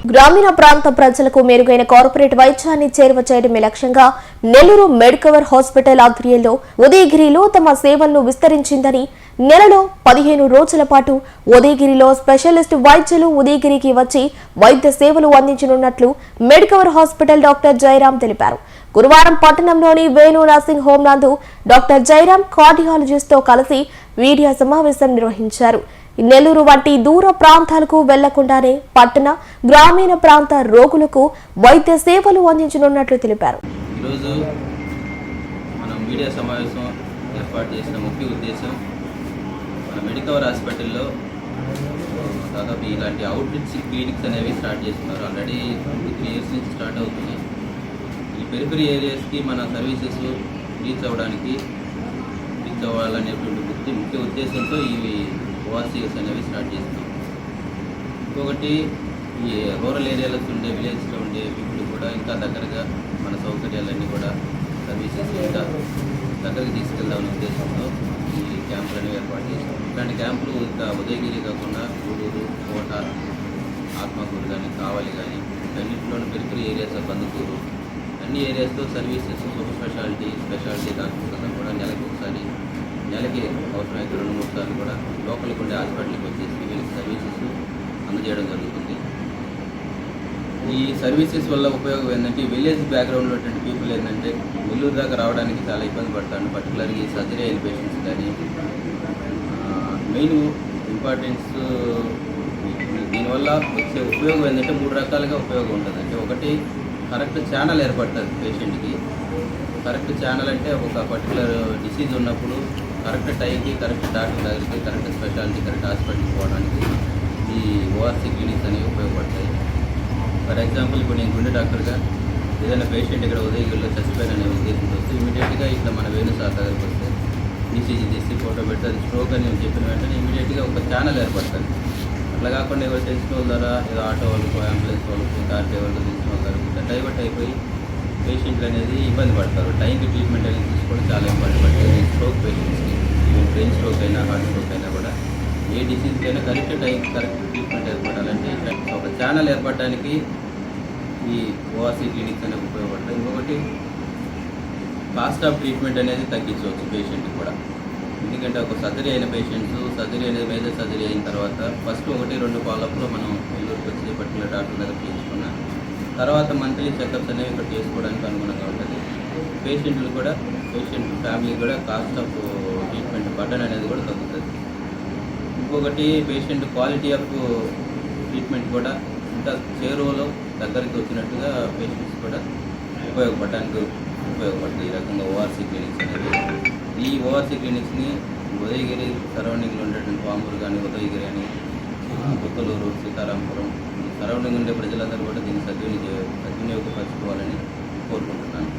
గ్రామీణ ప్రాంత ప్రజలకు మెరుగైన కార్పొరేట్ వైద్యాన్ని చేరువ చేయడమే లక్ష్యంగా నెల్లూరు మెడ్కవర్ హాస్పిటల్ ఆధ్వర్యంలో ఉదయగిరిలో తమ సేవలను విస్తరించిందని, నెలలో 15 రోజుల పాటు ఉదయగిరిలో స్పెషలిస్ట్ వైద్యులు ఉదయగిరికి వచ్చి వైద్య సేవలు అందించనున్నట్లు మెడ్కవర్ హాస్పిటల్ డాక్టర్ జయరాం తెలిపారు. గురువారం పట్టణంలోని వేణు నర్సింగ్ హోం నందు డాక్టర్ జయరాం కార్డియాలజిస్ట్ తో కలిసి మీడియా సమావేశం నిర్వహించారు. నెల్లూరు వంటి దూర ప్రాంతాలకు వెళ్లకుండానే పట్టణ గ్రామీణ ప్రాంత రోగులకు వైద్య సేవలు అందించనున్నట్లు తెలిపారు. ఈరోజు మనం మీడియా సమావేశం ఏర్పాటు చేసిన ముఖ్య ఉద్దేశం, మన మెడికవర్ హాస్పిటల్లో దాదాపు ఇలాంటి అవుట్రీచ్ క్లినిక్స్ అనేవి స్టార్ట్ చేస్తున్నారు. ఆల్రెడీ 2-3 ఇయర్స్ నుంచి స్టార్ట్ అవుతుంది. ఈ పెరిఫరీ ఏరియాస్కి మన సర్వీసెస్ రీచ్ అవ్వాలనేటువంటి ముఖ్య ఉద్దేశంతో ఇవి ఓఆర్సీఎస్ అనేవి స్టార్ట్ చేస్తున్నాం. ఇంకొకటి ఈ రూరల్ ఏరియాలో ఉండే విలేజ్లో ఉండే పీపుల్ కూడా ఇంకా దగ్గరగా మన సౌకర్యాలన్నీ కూడా సర్వీసెస్ ఇంకా దగ్గరికి తీసుకెళ్దామనే ఉద్దేశంతో ఈ క్యాంపులను ఏర్పాటు చేస్తాం. ఇట్లాంటి క్యాంపులు ఇంకా ఉదయగిరి కాకుండా గూడూరు, కోట, ఆత్మకూరు కానీ, కావలి కానీ అన్నింటిలోని పెరిఫరీ ఏరియాస్, కందుకూరు అన్ని ఏరియాస్తో సర్వీసెస్ సూపర్ స్పెషాలిటీ డాక్టర్స్ కూడా నెలకి అవసరమైతే 2-3 సార్లు కూడా లోకల్కి ఉండే హాస్పిటల్కి వచ్చేసి వీళ్ళకి సర్వీసెస్ అందజేయడం జరుగుతుంది. ఈ సర్వీసెస్ వల్ల ఉపయోగం ఏంటంటే, విలేజ్ బ్యాక్గ్రౌండ్లో ఉన్నటువంటి పీపుల్ ఏంటంటే నెల్లూరు దాకా రావడానికి చాలా ఇబ్బంది పడతాను. పర్టికులర్గా ఈ సర్జరీ అయిన పేషెంట్స్ కానీ మెయిన్ ఇంపార్టెన్స్ దీనివల్ల వచ్చే ఉపయోగం ఏంటంటే 3 రకాలుగా ఉపయోగం ఉంటుంది. అంటే ఒకటి, కరెక్ట్ ఛానల్ ఏర్పడుతుంది పేషెంట్కి. కరెక్ట్ ఛానల్ అంటే ఒక పర్టికులర్ డిసీజ్ ఉన్నప్పుడు కరెక్ట్ టైంకి కరెక్ట్ డాక్టర్ దగ్గరికి కరెక్ట్ స్పెషాలిటీ కరెక్ట్ హాస్పిటల్కి పోవడానికి ఈ ఓఆర్సీ క్లినిక్స్ అనేవి ఉపయోగపడతాయి. ఫర్ ఎగ్జాంపుల్, ఇప్పుడు నేను గుండె డాక్టర్గా ఏదైనా పేషెంట్ ఇక్కడ ఉదయగిరిలో చచ్చిపోయిన అనే ఉద్దేశంతో వస్తే ఇమీడియట్గా ఇట్లా మన వేణు సార్ దగ్గరికి వస్తే ఈసీజీ తీసి ఫోటో పెడితే అది స్ట్రోక్ అని చెప్పిన వెంటనే ఇమీడియట్గా ఒక ఛానల్ ఏర్పడుతుంది. అట్లా కాకుండా ఎవరు తెలిసిన వాళ్ళ ద్వారా ఏదో ఆటో వాళ్ళకు, అంబులెన్స్ వాళ్ళకు, కార్ డ్రైవర్లకు తెలిసిన వాళ్ళ ద్వారా ఇట్లా డైవర్ట్ అయిపోయి పేషెంట్లు అనేది ఇబ్బంది పడతారు. టైంకి ట్రీట్మెంట్ అనేది తీసుకోవడం చాలా ఇబ్బంది పడుతుంది. స్ట్రోక్ పేషెంట్స్కి, ఈవెన్ బ్రెయిన్ స్ట్రోక్ అయినా, హార్ట్ స్ట్రోక్ అయినా కూడా ఏ డిసీజ్కి అయినా కరెక్ట్ టైంకి కరెక్ట్ ట్రీట్మెంట్ ఏర్పడాలంటే ఒక ఛానల్ ఏర్పడడానికి ఈ ఓఆర్సీ క్లినిక్స్ అనేవి ఉపయోగపడతాయి. ఇంకొకటి, కాస్ట్ ఆఫ్ ట్రీట్మెంట్ అనేది తగ్గించవచ్చు పేషెంట్కి కూడా. ఎందుకంటే ఒక సర్జరీ అయిన పేషెంట్స్, సర్జరీ అనేది మేజర్ సర్జరీ అయిన తర్వాత ఫస్ట్ 1-2 ఫాలోఅప్లో మనం నెల్లూరుకి వచ్చి పర్టికులర్ డాక్టర్ దగ్గర చేయించుకున్నాం. తర్వాత మంత్లీ చెకప్స్ అనేవి ఇక్కడ చేసుకోవడానికి అనుగుణంగా ఉంటుంది. పేషెంట్ ఫ్యామిలీ కూడా కాస్ట్ ఆఫ్ ట్రీట్మెంట్ బర్డన్ అనేది కూడా తగ్గుతుంది. ఇంకొకటి, పేషెంట్ క్వాలిటీ ఆఫ్ ట్రీట్మెంట్ కూడా ఇంకా చేరువలో దగ్గరికి వచ్చినట్టుగా పేషెంట్స్ కూడా ఉపయోగపడుతుంది ఈ రకంగా ఓఆర్సీ క్లినిక్స్ అనేవి. ఈ ఓఆర్సీ క్లినిక్స్ని ఉదయగిరి సరౌండింగ్లో ఉండేటువంటి పామూరు కానీ, ఉదయగిరి అని, కొత్తలూరు, సీతారాంపురం సరౌండింగ్ ఉండే ప్రజలందరూ కూడా దీన్ని సద్వినియోగపరచుకోవాలని కోరుకుంటున్నాను.